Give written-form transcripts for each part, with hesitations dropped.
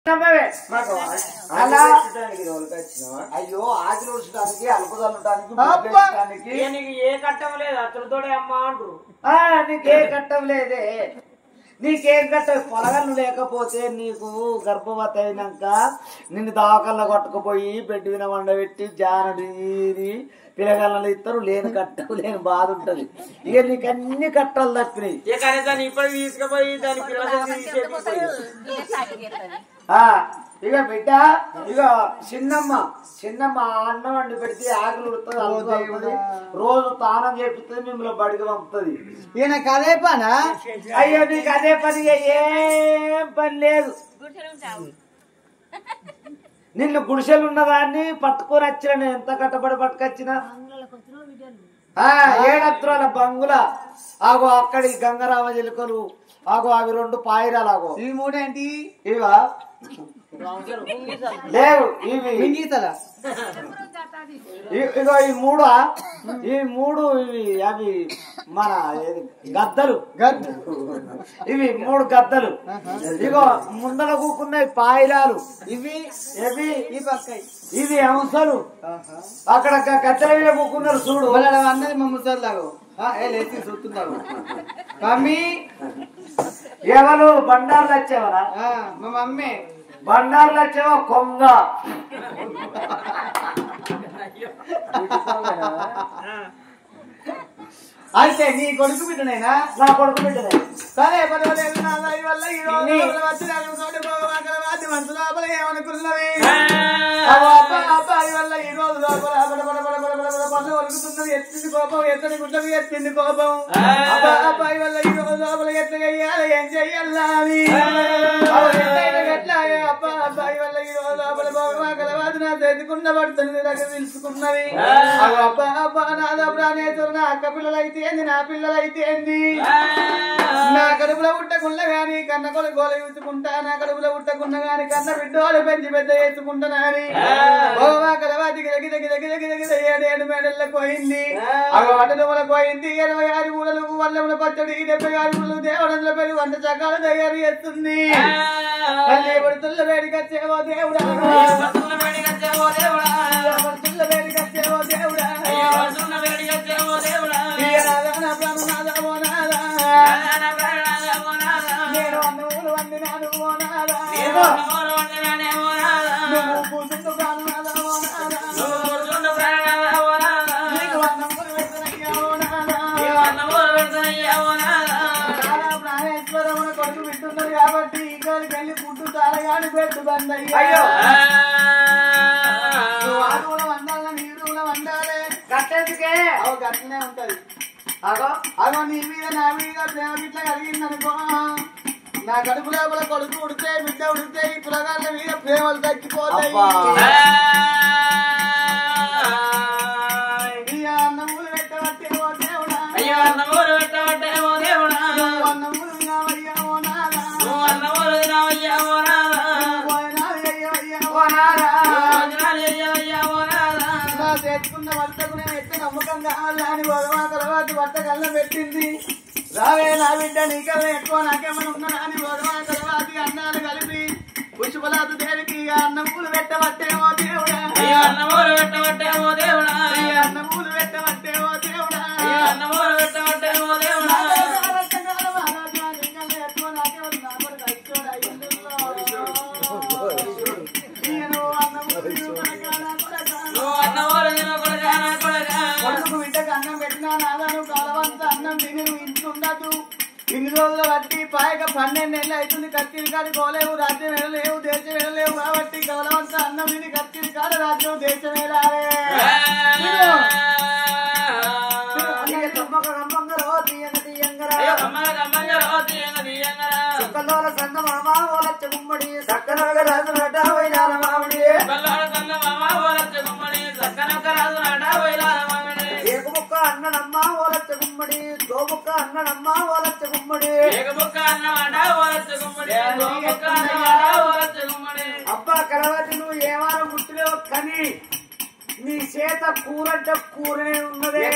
అయ్యో ఆకలి ఉడచడానికి అలుపుదలటానికి ఏ కట్టం లేదు అతనితోడే అమ్మ అంటారు. నీకే కట్టం లేదే, నీకేం కట్ట పొలగన్ను లేకపోతే నీకు గర్భవతి అయినాక నిన్ను దావకల్లా కొట్టుకుపోయి బెడ్ విన వండబెట్టి జానడి పిల్లగల్లలు ఇస్తారు. లేని కట్టం లేని బాధ ఉంటది. ఇక నీకు అన్ని కట్టాలు తప్పినాయి. ఇప్పుడు తీసుకుపోయి దాని ఇక బిడ్డ ఇక చిన్నమ్మ అన్నం వండి పెడితే ఆకలి ఉడుతుంది, రోజు తానం చేపిస్తుంది, మిమ్మల్ని బడికి పంపుతుంది. ఈయన అదే పనా? అయ్యో నీకు అదే పని, ఏం పని లేదు. నిన్ను గుడిసెలు ఉన్నదాన్ని పట్టుకొని వచ్చిన, ఎంత కట్టబడి పట్టుకొచ్చినా ఏడత్రాల బంగుల ఆగో అక్కడి గంగరామ చిలుకలు ఆగో అవి 2 పాయిరాలు ఆగో. ఇవి 3 ఏంటి? ఇవా లేవు, ఇవి ఇగో ఈ 3 ఇవి అవి మన గద్దలు ఇవి 3 గద్దలు. ఇగో ముందర కూకున్నాయి పాయిరాలు, ఇవి ఇవి అంశాలు. అక్కడ గద్దల మీద కూకున్నారు చూడు. అన్నది మా ముసలాగు చూస్తున్నారు. మమ్మీ ఎవరు బండార్లు వచ్చేవరా? మా మమ్మీ బండార్లు వచ్చేవా కొంగ. అయితే నీ కొడుకు బిడ్డనైనా? నా కొడుకు బిడ్డనే. సరే పర్వాలేదు. వల్ల ఈ రోజు మనసు లోపల ఏమనుకున్నవి అబ్బాయి వల్ల ఈ రోజు లోపల పనులు వలుకుతున్నది. ఎత్తింది కోపం, ఎత్తని గుడ్డవి ఎత్తింది కోపం. అబ్బాయి వల్ల ఈ రోజు లోపల ఎట్లా చెయ్యాలి, ఏం చెయ్యాలి ఎట్లా? అబ్బాయి వల్ల ఈ రోజు లోపల గలవాది నా తెచ్చుకున్న పడుతుంది దగ్గర తెలుసుకున్నది. అబ్బా నాదో ప్రాణేశ్వరు, నా అక్క పిల్లలైతే ఏంది, నా పిల్లలైతే ఏంది. నా కడుపులో ఉట్టకుండా గాని కన్న కొడుకు గోల చూసుకుంటా, నా కడుపులో ఉట్టకుండా గాని కన్న బిడ్డోలు పెంచి పెద్ద చేసుకుంటానని కలవాతి గిరగిరగిరగిరగిరగిర 7 మేడల్లో పోయింది. అటలు పోయింది. 26 ఊళ్ళలు వల్లముల పచ్చడి, 76 ఊళ్ళలు దేవడంలో పెరిగి వంట చకాలు తయారు చేస్తుంది. తల్లి పడుతున్న వేడికొచ్చేవో దేవుడా, పడుతున్న వేడికొచ్చేవో దేవుడా, నేను అన్నూరు వండినాను ఓ నాదా, నువ్వు కూర్చుంటూ ప్రాణనాదా ఓ నాదా, నీకు అన్నమూరు పెడుతున్నయ్యా ఓ నాదా. ప్రాణేశ్వరమున కొడుకు వింటున్నారు కాబట్టి ఇక్కడికి వెళ్ళి పుట్టు తాళగాడి పెట్టు బందయ్యా. ఆరువుల వండాల, నీరువుల వండాలే కట్టేందుకే గట్లనే ఉంటది. అగో అగో నీ మీద నా మీద ప్రేమ గిట్ల కలిగిందనుకో, నా కడుపు లోపల కొడుకు ఉడితే బిడ్డ ఉడితే ఈ పులగాళ్ళ మీద ప్రేమలు తగ్గిపోతాయి. అన్నమూలు పెట్టబట్టేవో దేవుడా, అన్నమూలు వినావయ్యా ఓ నాదా, నా చేసుకున్న వర్తకు నేను ఎత్తే నమ్మకం కావాలా అని భగవా తర్వాత వర్త కళ్ళ పెట్టింది. రావే నా బిడ్డ నీకల్లా ఎక్కువ నాకేమని ఉన్నా అని భగవా తర్వాత అన్నాలు కలిపి పుష్పలాదు దేవికి అన్నమూలు పెట్టబట్టేవో దేవుడా, అన్నమూలు పెట్టబట్టేవో దేవుడా, కొడుకు బిడ్డకు అన్నం పెట్టినా నాదాను కాలవంత అన్నం తిని ఇంటుండదు. ఇన్ని రోజులు బట్టి పాయక 12 నెలలు అవుతుంది. కత్తిరి కాదు కోలేవు, రాజ్యం వెళ్ళలేవు, దేశం వెళ్ళలేవు కాబట్టి కాలవంత అన్నం తిని కత్తిరి కాదు రాజ్యం దేశం వెళ్ళాలి. గుమ్మడి సక్కనగా రాజు నట వైరాల మామిడి, ఏకముక్క అన్ననమ్మ ఓలచ్చ గుమ్మడి, దోముక్క అన్ననమ్మ ఓలచ్చ గుమ్మడి, అబ్బా కలవతి నువ్వు ఏ వారం ముట్టులేవు కానీ నీ చేత కూరంట కూరనే ఉన్నదే.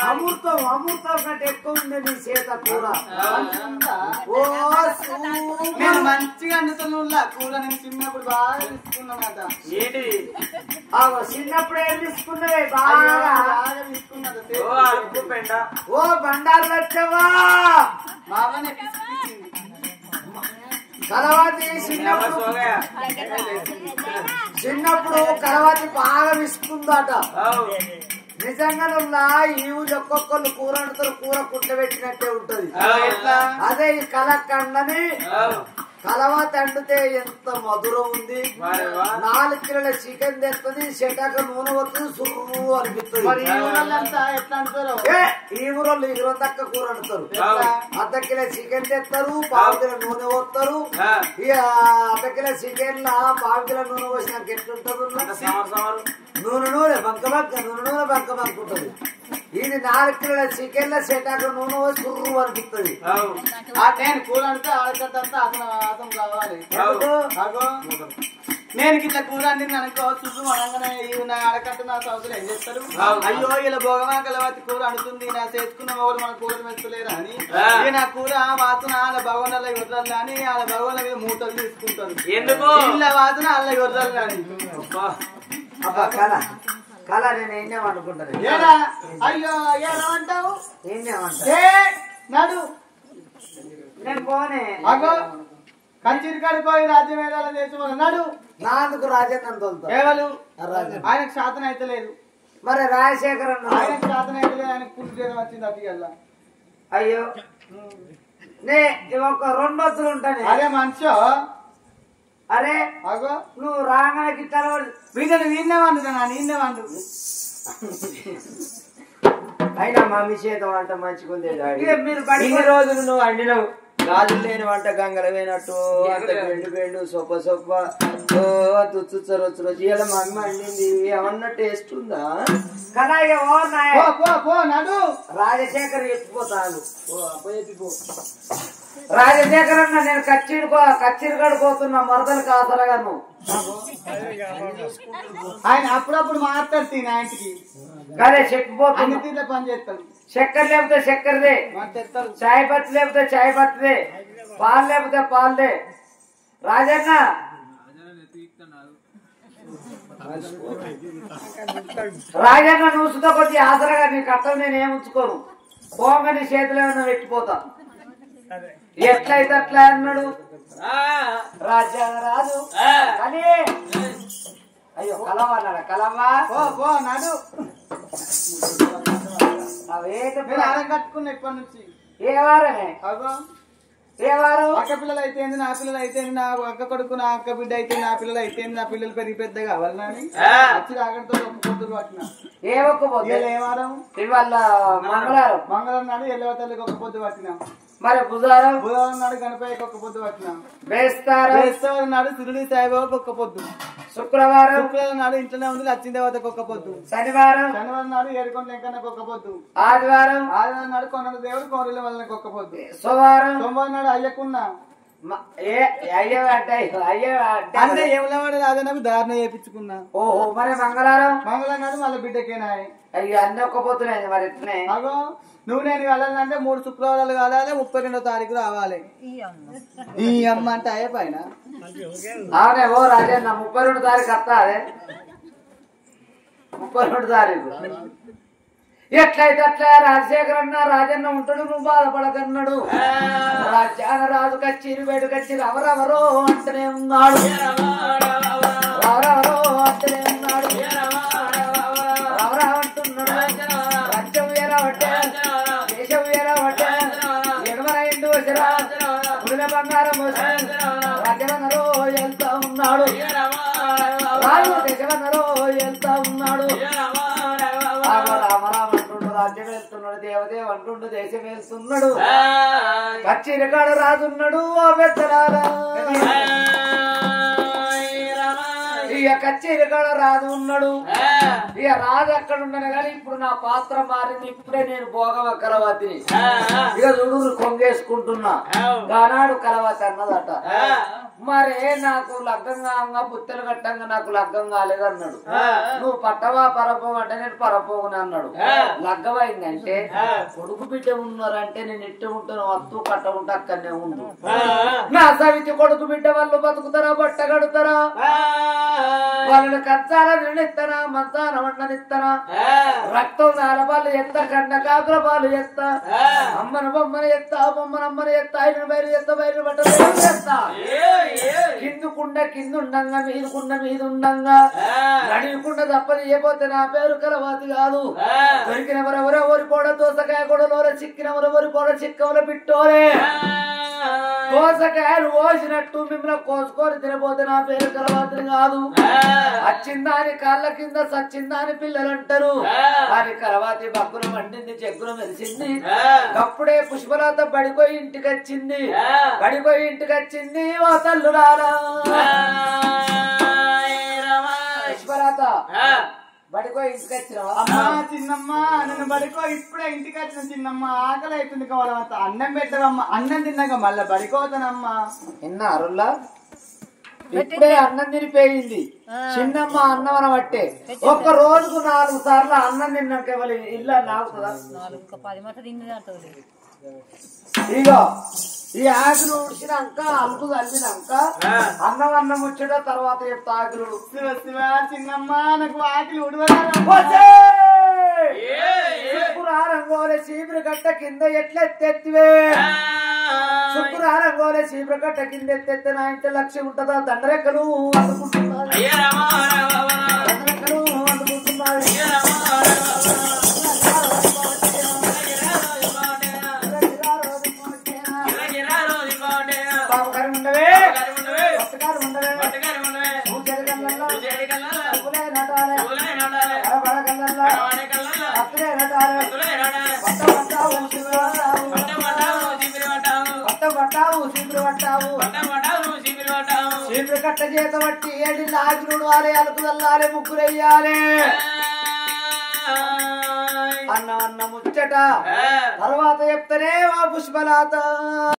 అమృతం కంటే ఎక్కువ ఉంది నీ చేత కూర. ఓ మంచిగా అందుతున్నా కూర నేను చిన్నప్పుడు బాగా తీసుకున్నానట. ఏంటిది? చిన్నప్పుడు ఏం తీసుకున్నవే బాగా తీసుకున్నది. ఓ అలుపు పెండ. ఓ బండారు వచ్చావా బాగానే కలవాతి చిన్నప్పుడు కలవాతి బాగా విసుకుందట. నిజంగా ఈ ఊళ్ళో ఒక్కొక్కళ్ళు కూర వండుతారు, కూర కుట్ల పెట్టినట్టే ఉంటది. అదే ఈ కలకండని కలవాతి అండితే ఎంత మధురం ఉంది. 4 కిలోల చికెన్ తెస్తుంది, చెటాక నూనె వస్తుంది, సుర్రు అనిపిస్తుంది. ఈ ఊరోళ్ళు 20 దక్క కూర వండుతారు. 1/2 కిలో చికెన్ తెస్తారు, 1/2 కిలో నూనె పోస్తారు. ఇక 1/2 కిలో చికెన్ లా 1/2 కిలో నూనె పోసినాక ఎట్లుంటది? నూనె బంక ఉంటుంది. ఇది 4 కిలోల చికెన్ లో చెటాక నూనె పోసి సుర్రు అనిపిస్తుంది. నేను కూర అంటే ఆడకట్టంతా అతను కావాలి. నేను ఇట్లా కూర అండి అనుకో చుట్టూ అనగానే నా ఆడకట్ట నా సౌతులు ఏం చేస్తారు? అయ్యో ఇలా భోగమా కలవతి కూర అంటుంది, నా చేసుకున్న వాళ్ళు మన కూర మెచ్చలేరా అని నా కూర వాసన వాళ్ళ భగవాన్ల వదలాలి అని వాళ్ళ భగవాన్ల మీద మూటలు తీసుకుంటారు. ఎందుకు ఇలా వాసన వాళ్ళ వదలాలి కానీ కళ నేను ఏమనుకుంటాను. అయ్యో ఏమంటావు? ఏమేమంటా నడు నేను పోనే అగో కంచిరికాడికి పోయి రాజ్యం ఏడాలని చేసి నడు. నాందుకు రాజన్న తోలుతా ఎవరు ఆయనకు శాతం అయితే లేదు. మరి రాజశేఖర్ ఆయనకు శాతం అయితే లేదు. ఆయనకు పూర్తి చేయడం వచ్చింది అతిగల్లా. అయ్యో నే ఒక 2 వస్తులు ఉంటాను. అరే మనిషో అరే అగో నువ్వు రాగానికి వీళ్ళని వీళ్ళే వండు నీళ్ళే వండు. అయినా మమ్మీ చేత వంట మంచిగుంది. మీరు ఇన్ని రోజులు నువ్వు అండినవు, గాజులు లేని వంట గంగలు పోయినట్టు అంత బెండు సొప్ప తుచ్చు ఇలా మమ్మీ అండింది. ఏమన్నా టేస్ట్ ఉందా? కదా నడు. రాజశేఖర్ ఎత్తిపోతాను. రాజశేఖర్ అన్న నేను కచ్చిరికాడు పోతున్నా మరదలు కాసరగాను. ఆయన అప్పుడప్పుడు మాట్లాడుతుంది ఆయనకి. అదే చెప్పిపోతుంది. తీర్ల పని చేస్తాడు. చక్కెర లేకపోతే చక్కెరదే, చాయ్ పత్తి లేకపోతే చాయ్ పత్తిదే, పాలు లేకపోతే పాలుదే. రాజన్న నువ్వుతో కొద్ది ఆసరగా నీ కట్టలు నేను ఏముంచుకోను. పోగా నీ చేతిలో ఏమన్నా పెట్టిపోతా. ఎట్లయితే అట్లా అన్నాడు రాజు. కానీ అయ్యో కలవ అన్నాడా? కలవా నాడు కట్టుకున్నా ఇప్పటి నుంచి. ఏ వారమే? ఏ వారం? అక్క పిల్లలు అయితే నా పిల్లలు అయితే నా అక్క కొడుకు నా అక్క బిడ్డ అయితే నా పిల్లలు అయితే నా పిల్లలు పెరిగి పెద్ద కావాలని వచ్చి ఆగడితో ఒక్క పొద్దులు పట్టిన. ఏ ఒక్క పొద్దు? ఏ వారం? ఇవాళ మంగళవారం నాడు ఎల్లవ తల్లికి ఒక్క పొద్దు పట్టినా. మరి బుధవారం నాడు గణపయ్యకి ఒక్క పొద్దు పట్టినా. బేస్తవారం నాడు సిరుడి సాయిబాబాకి ఒక్క పొద్దు. శుక్రవారం నాడు ఇంట్లోనే ఉంది లచ్చిన దేవతకి ఒక్క పొద్దు. శనివారం నాడు ఏడుకొండ వెంకన్నకి ఒక్క పొద్దు. ఆదివారం నాడు కొండ దేవుడు కోరిల వల్లకి ఒక్క పొద్దు. సోమవారం నాడు అయ్యకున్నా. అంటే ఏమలేవాడు రాజన్నకు దారుణ చేయించుకున్నా. ఓహో మరి మంగళవారం నాడు మళ్ళీ బిడ్డకేనా. అయ్యో అన్ని ఒక్క పొద్దులేదు మరి ఎట్లనే. అగో నువ్వు నేను వెళ్ళాలంటే 3 శుక్రవారాలు కావాలి, 32వ తారీఖు రావాలి. ఈ అమ్మ అంటే అయ్యే పైన అవునే ఓ రాజన్న 32 తారీఖు వస్తా. అదే 32 తారీఖు ఎట్లయితే అట్లా రాజశేఖర్ అన్న రాజన్న ఉంటాడు, నువ్వు బాధపడకన్నాడు. రాజ్యాన రాజు కచ్చిరి బయటకొచ్చి రవరవరో అంటనే ఉన్నాడు. రవరవరో అంటనే ఉన్నాడు. రవర అంటున్నాడు. రాజ్యం వేరవట్టే, దేశం వేరవట్టే, ఎడమరైండు వచ్చిరా ఉడిన బంగారం వచ్చి రాజ్యవనరో వెళ్తా ఉన్నాడు. రాజు దేశవనరో వెళ్తా ఉన్నాడు. రాజ్యం వెళ్తున్నాడు, దేవదేవ అంటుండు దేశం వెళ్తున్నాడు. కచ్చిరికాడు రాజున్నాడు. పెద్దరారా ఇక కచ్చిరికాడ రాజు ఉన్నాడు. ఇక రాజు అక్కడ ఉన్నాను కానీ ఇప్పుడు నా పాత్ర మారింది. ఇప్పుడే నేను భోగమ కలవతిని. ఇక చూడు కొంగేసుకుంటున్నా. ఆనాడు కలవతి అన్నదట మరే నాకు లగ్గంగా పుత్తెలు కట్టంగా నాకు లగ్గం కాలేదన్నాడు. నువ్వు పట్టవా పరపోవు అంటే నేను పరపోగుని అన్నాడు. లగ్గమైందంటే కొడుకు బిడ్డ ఉన్నారంటే నేను ఇట్టే ఉంటాను, వస్తువు కట్ట ఉంటే అక్కడనే ఉండు. నా సవితి కొడుకు బిడ్డ వాళ్ళు బతుకుతారా, బట్ట కడుతారా, వాళ్ళని కచ్చాల నిండిస్తానా, మంచాన వండనిస్తానా, రక్తం నాలబాలు ఎత్త, కన్న కాకుల బాలు ఎత్త, అమ్మను బొమ్మను ఎత్త, బొమ్మను అమ్మను ఎత్త, ఆయన బయలు ఎత్త, బయలు బట్ట ఎత్త, కిందుకుండ కిందుండంగా మీదుకుండ మీదుండంగా నడియకుండా తప్పని ఏపోతే నా పేరు కలవాతి కాదు. దొరికినవరెవరో ఓరిపోడ దోసకాయ కూడా చిక్కినవరెవరి పోడ చిక్కవల బిట్టోరే, దోసకాయలు కోసినట్టు మిమ్మల్ని కోసుకొని తినబోతే నా పేరు కలవాతిని కాదు. వచ్చిందాని కాళ్ళ కింద సచ్చిందాని పిల్లలు అంటారు. వారి కలవాతి బగ్గున వండింది, చెగ్గున మెరిసింది. అప్పుడే పుష్పలత బడిపోయి ఇంటికి వచ్చింది, బడిపోయి ఇంటికి వచ్చింది. ఓ తల్లులారా పుష్పలత బడికో ఇంటికి వచ్చినావా? అమ్మా చిన్నమ్మ నన్ను బడికో ఇప్పుడే ఇంటికి వచ్చిన చిన్నమ్మ, ఆకలి అవుతుంది కావాలంత అన్నం పెట్టవమ్మా. అన్నం తిన్నాక మళ్ళా బడికోతానమ్మా. విన్నారులా ఇప్పుడే అన్నం తినిపోయింది చిన్నమ్మ. అన్నం అనబట్టే ఒక్క రోజుకు 4 సార్లు అన్నం తిన్నాక ఇల్లు నాకుతుందా? ఇగో ఈ ఆకులు ఉడిచినాక అలుపు చల్లినాక అన్నం వచ్చేట తర్వాత చెప్తా ఆకులు. చిన్నమ్మ నాకు ఆకలి రంగోలే చీపురు కట్ట కింద ఎట్లెత్తెత్తివే, శుక్రారంగోలే చీపురు కట్ట కింద ఎత్తెత్తే నా ఇంటి లక్ష్యం ఉంటుందా? దండరెక్కలు అందుకుంటున్నారు, దండరెక్కలు అందుకుంటున్నారు. బాబుగారు ఉండవే, పట్టుగారు ఉండవే, పూజలు కళ్ళల్లో పువ్వులే నటాలే, కలబడ కళ్ళల్లో పత్తులే నటాలే, పట్ట పట్టావు చీపురు పట్టావు చీపురు కట్ట చేత పట్టి 7 ఆకులు వారే, అలుపు చల్లాలే, ముగ్గురు వెయ్యాలే. అన్న ముచ్చట తర్వాత చెప్తానే వా పుష్పలత.